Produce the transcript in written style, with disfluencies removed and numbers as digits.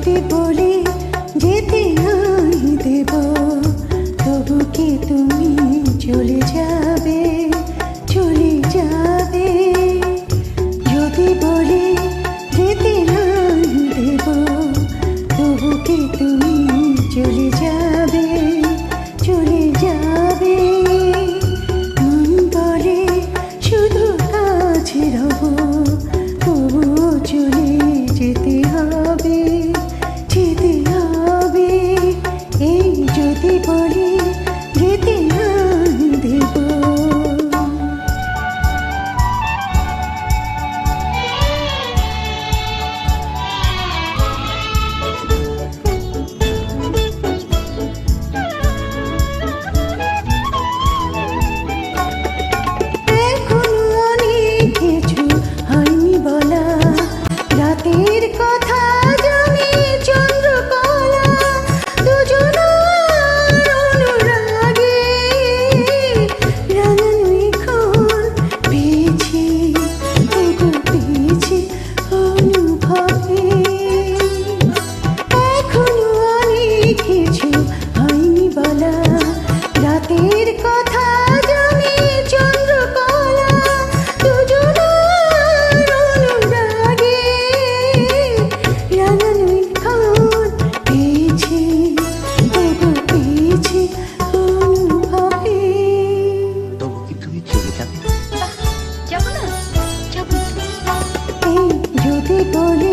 যদি বলি যেতে নাই দেব, তবু কি তুমি চলে যাবে, চলে যাবে? যদি বলি যেতে নাই দেব, তবু কি তুমি চলে যাবে, চলে যাবে? মন বলে শুধু কাছে রব, তবুও চলে যেতে হবে, যেতে হবে। এই যদি বলি যেতে নাই দেব। রাতের কথা জানি চন্দ্রকলা, দুজনার অনুরাগে রাঙানো এখন পেয়েছি, পেয়েছি অনুভবে। এখনো অনেক কিছু হয়নি বলা, রাতের কথা জানি চন্দ্রকলা, দুজনার অনুরাগে রাঙানো এখন পেয়েছি, পেয়েছি অনুভবে। তবু কি তুমি চলে যাবে? যাবো না, যাবো। এই যদি বলি